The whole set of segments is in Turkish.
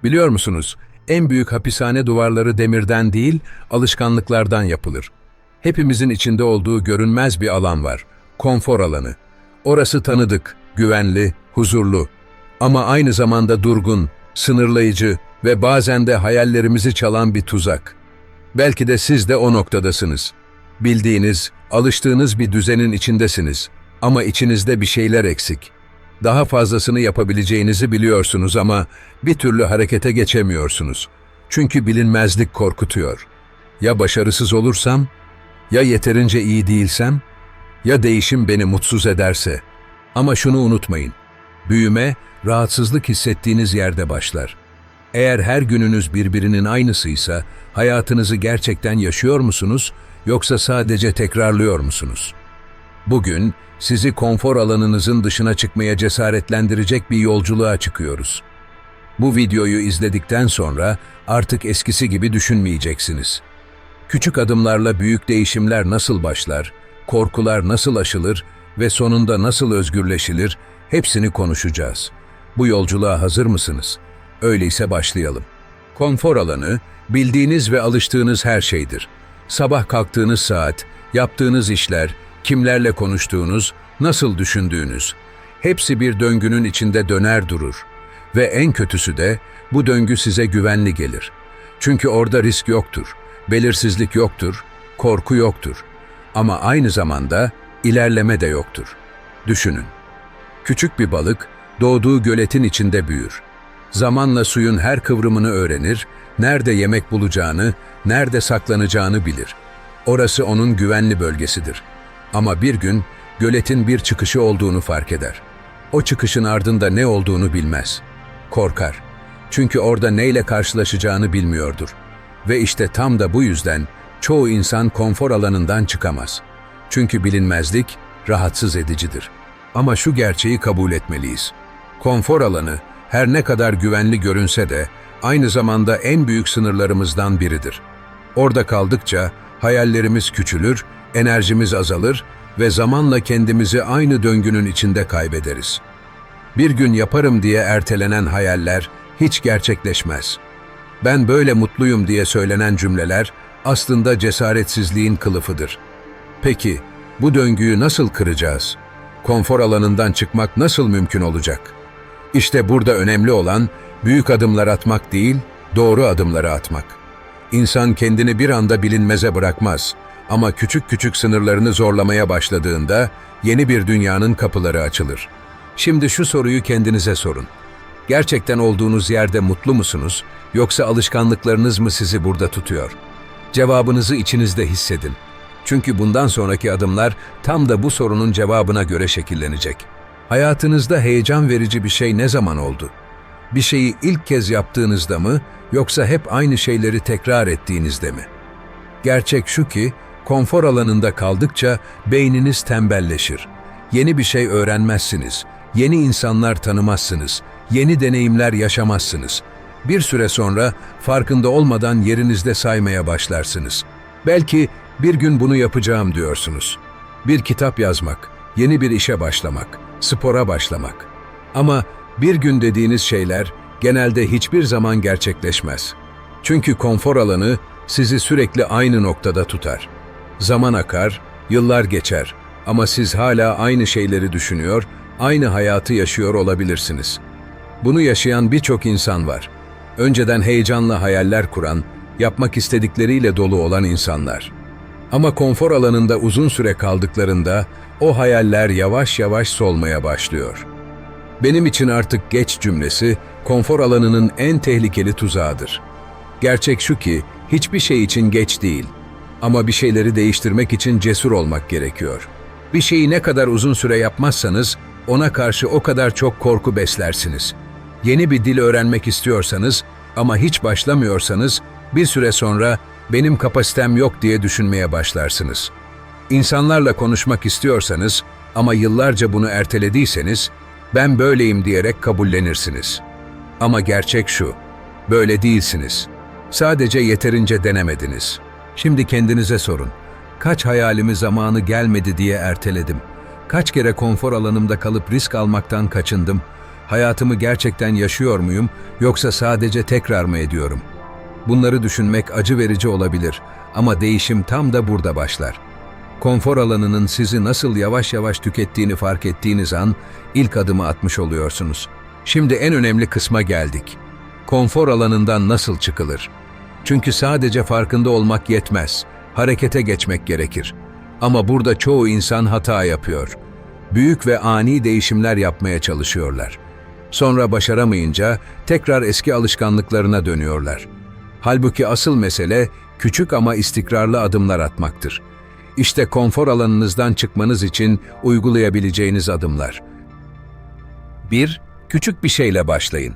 Biliyor musunuz, en büyük hapishane duvarları demirden değil, alışkanlıklardan yapılır. Hepimizin içinde olduğu görünmez bir alan var, konfor alanı. Orası tanıdık, güvenli, huzurlu. Ama aynı zamanda durgun, sınırlayıcı ve bazen de hayallerimizi çalan bir tuzak. Belki de siz de o noktadasınız. Bildiğiniz, alıştığınız bir düzenin içindesiniz. Ama içinizde bir şeyler eksik. Daha fazlasını yapabileceğinizi biliyorsunuz ama bir türlü harekete geçemiyorsunuz. Çünkü bilinmezlik korkutuyor. Ya başarısız olursam? Ya yeterince iyi değilsem? Ya değişim beni mutsuz ederse? Ama şunu unutmayın. Büyüme, rahatsızlık hissettiğiniz yerde başlar. Eğer her gününüz birbirinin aynısıysa, hayatınızı gerçekten yaşıyor musunuz, yoksa sadece tekrarlıyor musunuz? Bugün, sizi konfor alanınızın dışına çıkmaya cesaretlendirecek bir yolculuğa çıkıyoruz. Bu videoyu izledikten sonra artık eskisi gibi düşünmeyeceksiniz. Küçük adımlarla büyük değişimler nasıl başlar, korkular nasıl aşılır ve sonunda nasıl özgürleşilir, hepsini konuşacağız. Bu yolculuğa hazır mısınız? Öyleyse başlayalım. Konfor alanı, bildiğiniz ve alıştığınız her şeydir. Sabah kalktığınız saat, yaptığınız işler, kimlerle konuştuğunuz, nasıl düşündüğünüz, hepsi bir döngünün içinde döner durur. Ve en kötüsü de bu döngü size güvenli gelir. Çünkü orada risk yoktur, belirsizlik yoktur, korku yoktur. Ama aynı zamanda ilerleme de yoktur. Düşünün. Küçük bir balık doğduğu göletin içinde büyür. Zamanla suyun her kıvrımını öğrenir, nerede yemek bulacağını, nerede saklanacağını bilir. Orası onun güvenli bölgesidir. Ama bir gün göletin bir çıkışı olduğunu fark eder. O çıkışın ardında ne olduğunu bilmez. Korkar. Çünkü orada neyle karşılaşacağını bilmiyordur. Ve işte tam da bu yüzden çoğu insan konfor alanından çıkamaz. Çünkü bilinmezlik rahatsız edicidir. Ama şu gerçeği kabul etmeliyiz. Konfor alanı her ne kadar güvenli görünse de aynı zamanda en büyük sınırlarımızdan biridir. Orada kaldıkça hayallerimiz küçülür, enerjimiz azalır ve zamanla kendimizi aynı döngünün içinde kaybederiz. Bir gün yaparım diye ertelenen hayaller hiç gerçekleşmez. Ben böyle mutluyum diye söylenen cümleler aslında cesaretsizliğin kılıfıdır. Peki, bu döngüyü nasıl kıracağız? Konfor alanından çıkmak nasıl mümkün olacak? İşte burada önemli olan büyük adımlar atmak değil, doğru adımları atmak. İnsan kendini bir anda bilinmeze bırakmaz ama küçük küçük sınırlarını zorlamaya başladığında yeni bir dünyanın kapıları açılır. Şimdi şu soruyu kendinize sorun. Gerçekten olduğunuz yerde mutlu musunuz, yoksa alışkanlıklarınız mı sizi burada tutuyor? Cevabınızı içinizde hissedin. Çünkü bundan sonraki adımlar tam da bu sorunun cevabına göre şekillenecek. Hayatınızda heyecan verici bir şey ne zaman oldu? Bir şeyi ilk kez yaptığınızda mı, yoksa hep aynı şeyleri tekrar ettiğinizde mi? Gerçek şu ki, konfor alanında kaldıkça beyniniz tembelleşir. Yeni bir şey öğrenmezsiniz, yeni insanlar tanımazsınız, yeni deneyimler yaşamazsınız. Bir süre sonra farkında olmadan yerinizde saymaya başlarsınız. Belki bir gün bunu yapacağım diyorsunuz. Bir kitap yazmak, yeni bir işe başlamak, spora başlamak. Ama bir gün dediğiniz şeyler genelde hiçbir zaman gerçekleşmez. Çünkü konfor alanı sizi sürekli aynı noktada tutar. Zaman akar, yıllar geçer ama siz hala aynı şeyleri düşünüyor, aynı hayatı yaşıyor olabilirsiniz. Bunu yaşayan birçok insan var. Önceden heyecanla hayaller kuran, yapmak istedikleriyle dolu olan insanlar. Ama konfor alanında uzun süre kaldıklarında o hayaller yavaş yavaş solmaya başlıyor. Benim için artık geç cümlesi konfor alanının en tehlikeli tuzağıdır. Gerçek şu ki hiçbir şey için geç değil. Ama bir şeyleri değiştirmek için cesur olmak gerekiyor. Bir şeyi ne kadar uzun süre yapmazsanız ona karşı o kadar çok korku beslersiniz. Yeni bir dil öğrenmek istiyorsanız ama hiç başlamıyorsanız bir süre sonra benim kapasitem yok diye düşünmeye başlarsınız. İnsanlarla konuşmak istiyorsanız ama yıllarca bunu ertelediyseniz ben böyleyim diyerek kabullenirsiniz. Ama gerçek şu, böyle değilsiniz. Sadece yeterince denemediniz. Şimdi kendinize sorun. Kaç hayalimi zamanı gelmedi diye erteledim? Kaç kere konfor alanımda kalıp risk almaktan kaçındım? Hayatımı gerçekten yaşıyor muyum yoksa sadece tekrar mı ediyorum? Bunları düşünmek acı verici olabilir ama değişim tam da burada başlar. Konfor alanının sizi nasıl yavaş yavaş tükettiğini fark ettiğiniz an ilk adımı atmış oluyorsunuz. Şimdi en önemli kısma geldik. Konfor alanından nasıl çıkılır? Çünkü sadece farkında olmak yetmez. Harekete geçmek gerekir. Ama burada çoğu insan hata yapıyor. Büyük ve ani değişimler yapmaya çalışıyorlar. Sonra başaramayınca tekrar eski alışkanlıklarına dönüyorlar. Halbuki asıl mesele küçük ama istikrarlı adımlar atmaktır. İşte konfor alanınızdan çıkmanız için uygulayabileceğiniz adımlar. 1. Küçük bir şeyle başlayın.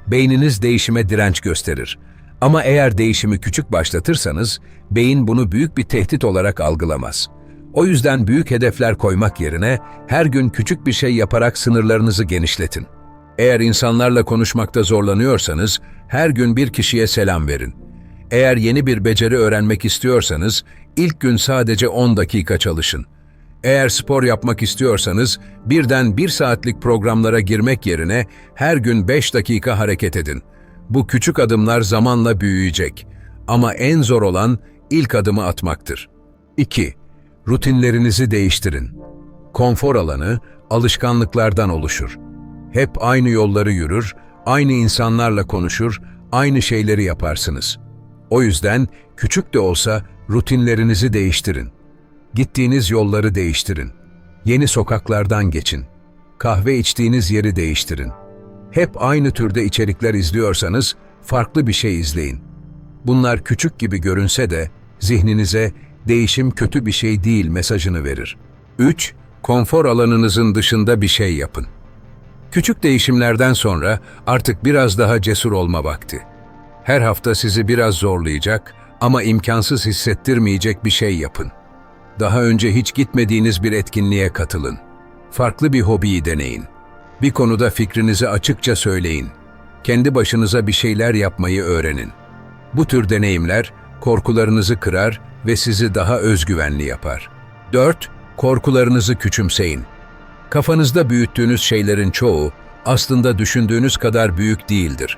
Beyniniz değişime direnç gösterir. Ama eğer değişimi küçük başlatırsanız, beyin bunu büyük bir tehdit olarak algılamaz. O yüzden büyük hedefler koymak yerine her gün küçük bir şey yaparak sınırlarınızı genişletin. Eğer insanlarla konuşmakta zorlanıyorsanız, her gün bir kişiye selam verin. Eğer yeni bir beceri öğrenmek istiyorsanız, ilk gün sadece 10 dakika çalışın. Eğer spor yapmak istiyorsanız, birden 1 saatlik programlara girmek yerine her gün 5 dakika hareket edin. Bu küçük adımlar zamanla büyüyecek. Ama en zor olan ilk adımı atmaktır. 2. Rutinlerinizi değiştirin. Konfor alanı, alışkanlıklardan oluşur. Hep aynı yolları yürür, aynı insanlarla konuşur, aynı şeyleri yaparsınız. O yüzden küçük de olsa rutinlerinizi değiştirin. Gittiğiniz yolları değiştirin. Yeni sokaklardan geçin. Kahve içtiğiniz yeri değiştirin. Hep aynı türde içerikler izliyorsanız farklı bir şey izleyin. Bunlar küçük gibi görünse de zihninize değişim kötü bir şey değil mesajını verir. 3. Konfor alanınızın dışında bir şey yapın. Küçük değişimlerden sonra artık biraz daha cesur olma vakti. Her hafta sizi biraz zorlayacak ama imkansız hissettirmeyecek bir şey yapın. Daha önce hiç gitmediğiniz bir etkinliğe katılın. Farklı bir hobiyi deneyin. Bir konuda fikrinizi açıkça söyleyin. Kendi başınıza bir şeyler yapmayı öğrenin. Bu tür deneyimler korkularınızı kırar ve sizi daha özgüvenli yapar. 4. Korkularınızı küçümseyin. Kafanızda büyüttüğünüz şeylerin çoğu aslında düşündüğünüz kadar büyük değildir.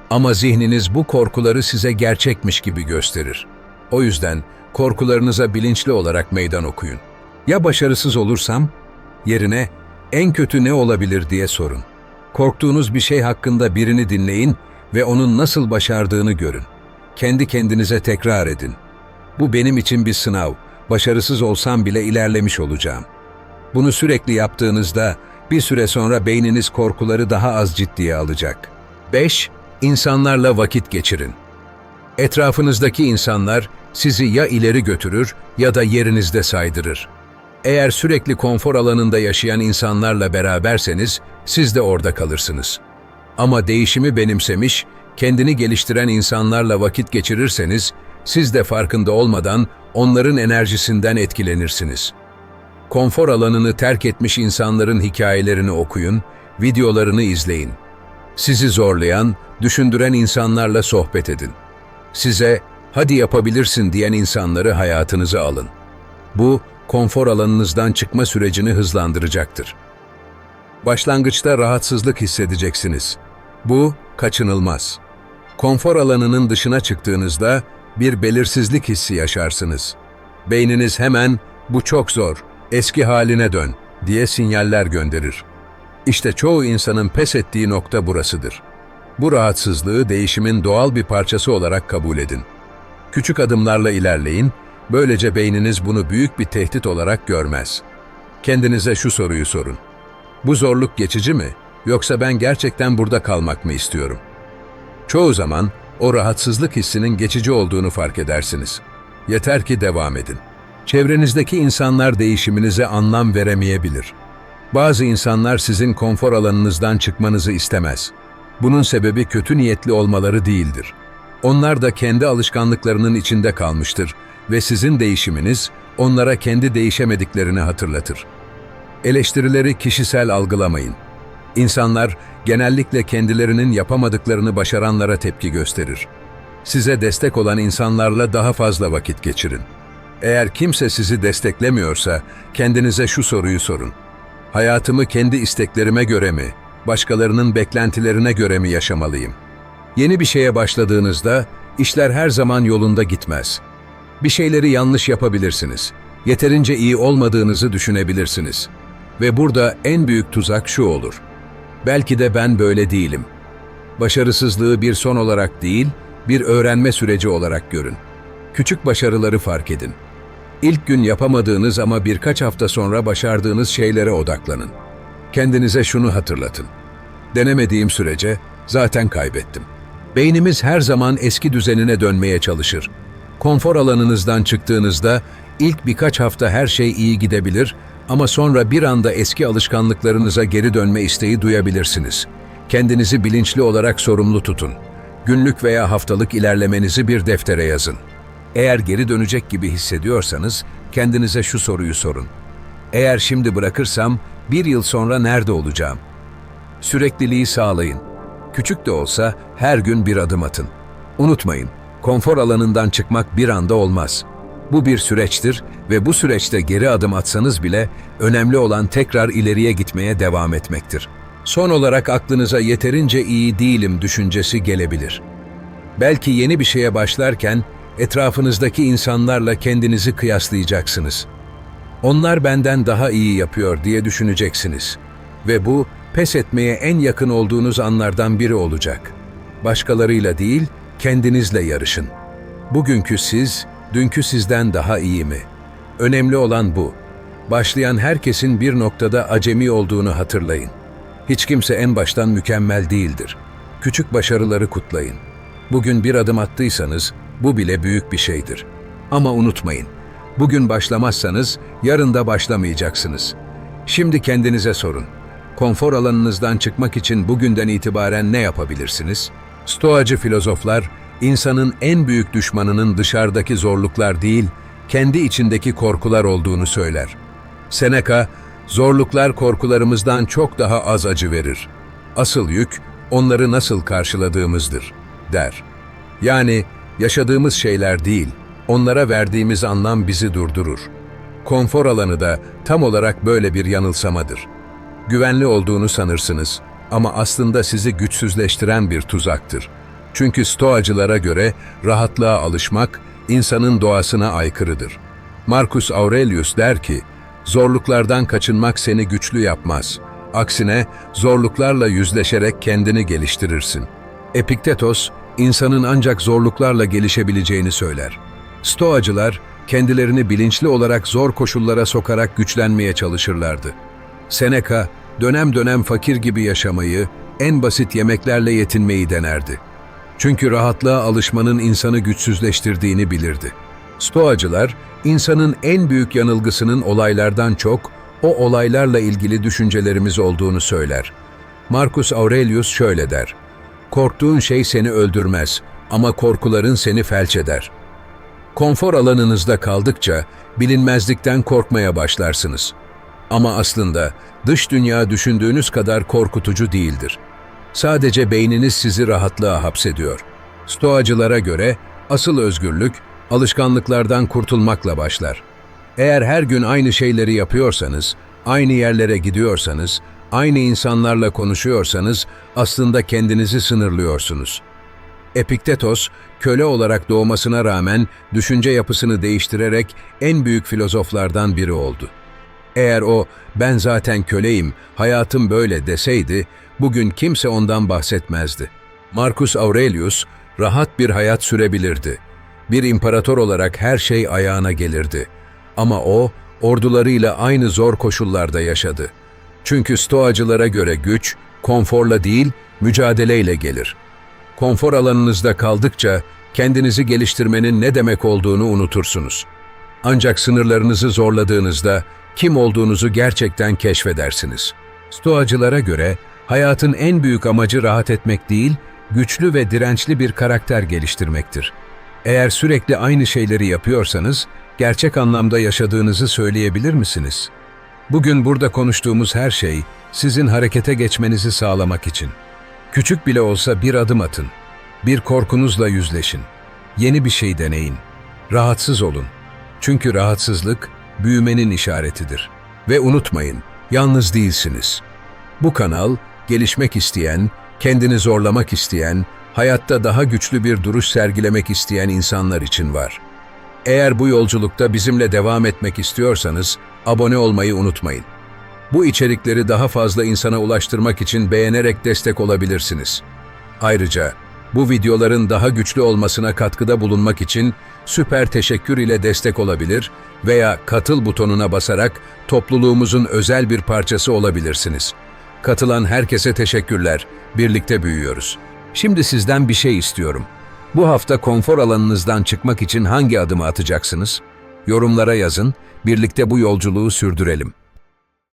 Ama zihniniz bu korkuları size gerçekmiş gibi gösterir. O yüzden korkularınıza bilinçli olarak meydan okuyun. Ya başarısız olursam? Yerine en kötü ne olabilir diye sorun. Korktuğunuz bir şey hakkında birini dinleyin ve onun nasıl başardığını görün. Kendi kendinize tekrar edin. Bu benim için bir sınav. Başarısız olsam bile ilerlemiş olacağım. Bunu sürekli yaptığınızda bir süre sonra beyniniz korkuları daha az ciddiye alacak. 5. İnsanlarla vakit geçirin. Etrafınızdaki insanlar sizi ya ileri götürür ya da yerinizde saydırır. Eğer sürekli konfor alanında yaşayan insanlarla beraberseniz siz de orada kalırsınız. Ama değişimi benimsemiş, kendini geliştiren insanlarla vakit geçirirseniz siz de farkında olmadan onların enerjisinden etkilenirsiniz. Konfor alanını terk etmiş insanların hikayelerini okuyun, videolarını izleyin. Sizi zorlayan, düşündüren insanlarla sohbet edin. Size "hadi yapabilirsin" diyen insanları hayatınıza alın. Bu, konfor alanınızdan çıkma sürecini hızlandıracaktır. Başlangıçta rahatsızlık hissedeceksiniz. Bu, kaçınılmaz. Konfor alanının dışına çıktığınızda bir belirsizlik hissi yaşarsınız. Beyniniz hemen "bu çok zor, eski haline dön" diye sinyaller gönderir. İşte çoğu insanın pes ettiği nokta burasıdır. Bu rahatsızlığı değişimin doğal bir parçası olarak kabul edin. Küçük adımlarla ilerleyin, böylece beyniniz bunu büyük bir tehdit olarak görmez. Kendinize şu soruyu sorun. Bu zorluk geçici mi, yoksa ben gerçekten burada kalmak mı istiyorum? Çoğu zaman o rahatsızlık hissinin geçici olduğunu fark edersiniz. Yeter ki devam edin. Çevrenizdeki insanlar değişiminize anlam veremeyebilir. Bazı insanlar sizin konfor alanınızdan çıkmanızı istemez. Bunun sebebi kötü niyetli olmaları değildir. Onlar da kendi alışkanlıklarının içinde kalmıştır ve sizin değişiminiz onlara kendi değişemediklerini hatırlatır. Eleştirileri kişisel algılamayın. İnsanlar genellikle kendilerinin yapamadıklarını başaranlara tepki gösterir. Size destek olan insanlarla daha fazla vakit geçirin. Eğer kimse sizi desteklemiyorsa kendinize şu soruyu sorun. Hayatımı kendi isteklerime göre mi, Başkalarının beklentilerine göre mi yaşamalıyım? Yeni bir şeye başladığınızda işler her zaman yolunda gitmez. Bir şeyleri yanlış yapabilirsiniz. Yeterince iyi olmadığınızı düşünebilirsiniz. Ve burada en büyük tuzak şu olur: belki de ben böyle değilim. Başarısızlığı bir son olarak değil, bir öğrenme süreci olarak görün. Küçük başarıları fark edin. İlk gün yapamadığınız ama birkaç hafta sonra başardığınız şeylere odaklanın. Kendinize şunu hatırlatın: denemediğim sürece zaten kaybettim. Beynimiz her zaman eski düzenine dönmeye çalışır. Konfor alanınızdan çıktığınızda ilk birkaç hafta her şey iyi gidebilir ama sonra bir anda eski alışkanlıklarınıza geri dönme isteği duyabilirsiniz. Kendinizi bilinçli olarak sorumlu tutun. Günlük veya haftalık ilerlemenizi bir deftere yazın. Eğer geri dönecek gibi hissediyorsanız kendinize şu soruyu sorun: eğer şimdi bırakırsam bir yıl sonra nerede olacağım? Sürekliliği sağlayın. Küçük de olsa her gün bir adım atın. Unutmayın, konfor alanından çıkmak bir anda olmaz. Bu bir süreçtir ve bu süreçte geri adım atsanız bile önemli olan tekrar ileriye gitmeye devam etmektir. Son olarak aklınıza yeterince iyi değilim düşüncesi gelebilir. Belki yeni bir şeye başlarken etrafınızdaki insanlarla kendinizi kıyaslayacaksınız. Onlar benden daha iyi yapıyor diye düşüneceksiniz. Ve bu, pes etmeye en yakın olduğunuz anlardan biri olacak. Başkalarıyla değil, kendinizle yarışın. Bugünkü siz, dünkü sizden daha iyi mi? Önemli olan bu. Başlayan herkesin bir noktada acemi olduğunu hatırlayın. Hiç kimse en baştan mükemmel değildir. Küçük başarıları kutlayın. Bugün bir adım attıysanız, bu bile büyük bir şeydir. Ama unutmayın, bugün başlamazsanız, yarın da başlamayacaksınız. Şimdi kendinize sorun: konfor alanınızdan çıkmak için bugünden itibaren ne yapabilirsiniz? Stoacı filozoflar, insanın en büyük düşmanının dışarıdaki zorluklar değil, kendi içindeki korkular olduğunu söyler. Seneca, zorluklar korkularımızdan çok daha az acı verir. Asıl yük, onları nasıl karşıladığımızdır, der. Yani, yaşadığımız şeyler değil, onlara verdiğimiz anlam bizi durdurur. Konfor alanı da tam olarak böyle bir yanılsamadır. Güvenli olduğunu sanırsınız ama aslında sizi güçsüzleştiren bir tuzaktır. Çünkü Stoacılara göre rahatlığa alışmak insanın doğasına aykırıdır. Marcus Aurelius der ki, zorluklardan kaçınmak seni güçlü yapmaz. Aksine zorluklarla yüzleşerek kendini geliştirirsin. Epiktetos, insanın ancak zorluklarla gelişebileceğini söyler. Stoacılar, kendilerini bilinçli olarak zor koşullara sokarak güçlenmeye çalışırlardı. Seneca, dönem dönem fakir gibi yaşamayı, en basit yemeklerle yetinmeyi denerdi. Çünkü rahatlığa alışmanın insanı güçsüzleştirdiğini bilirdi. Stoacılar, insanın en büyük yanılgısının olaylardan çok, o olaylarla ilgili düşüncelerimiz olduğunu söyler. Marcus Aurelius şöyle der: korktuğun şey seni öldürmez ama korkuların seni felç eder. Konfor alanınızda kaldıkça bilinmezlikten korkmaya başlarsınız. Ama aslında dış dünya düşündüğünüz kadar korkutucu değildir. Sadece beyniniz sizi rahatlığa hapsediyor. Stoacılara göre asıl özgürlük alışkanlıklardan kurtulmakla başlar. Eğer her gün aynı şeyleri yapıyorsanız, aynı yerlere gidiyorsanız, aynı insanlarla konuşuyorsanız aslında kendinizi sınırlıyorsunuz. Epiktetos, köle olarak doğmasına rağmen düşünce yapısını değiştirerek en büyük filozoflardan biri oldu. Eğer o, ben zaten köleyim, hayatım böyle deseydi, bugün kimse ondan bahsetmezdi. Marcus Aurelius, rahat bir hayat sürebilirdi. Bir imparator olarak her şey ayağına gelirdi. Ama o, ordularıyla aynı zor koşullarda yaşadı. Çünkü Stoacılara göre güç, konforla değil, mücadeleyle gelir. Konfor alanınızda kaldıkça, kendinizi geliştirmenin ne demek olduğunu unutursunuz. Ancak sınırlarınızı zorladığınızda, kim olduğunuzu gerçekten keşfedersiniz. Stoacılara göre, hayatın en büyük amacı rahat etmek değil, güçlü ve dirençli bir karakter geliştirmektir. Eğer sürekli aynı şeyleri yapıyorsanız, gerçek anlamda yaşadığınızı söyleyebilir misiniz? Bugün burada konuştuğumuz her şey, sizin harekete geçmenizi sağlamak için. Küçük bile olsa bir adım atın. Bir korkunuzla yüzleşin. Yeni bir şey deneyin. Rahatsız olun. Çünkü rahatsızlık, büyümenin işaretidir. Ve unutmayın, yalnız değilsiniz. Bu kanal, gelişmek isteyen, kendini zorlamak isteyen, hayatta daha güçlü bir duruş sergilemek isteyen insanlar için var. Eğer bu yolculukta bizimle devam etmek istiyorsanız, abone olmayı unutmayın. Bu içerikleri daha fazla insana ulaştırmak için beğenerek destek olabilirsiniz. Ayrıca, bu videoların daha güçlü olmasına katkıda bulunmak için süper teşekkür ile destek olabilir veya katıl butonuna basarak topluluğumuzun özel bir parçası olabilirsiniz. Katılan herkese teşekkürler. Birlikte büyüyoruz. Şimdi sizden bir şey istiyorum. Bu hafta konfor alanınızdan çıkmak için hangi adımı atacaksınız? Yorumlara yazın, birlikte bu yolculuğu sürdürelim.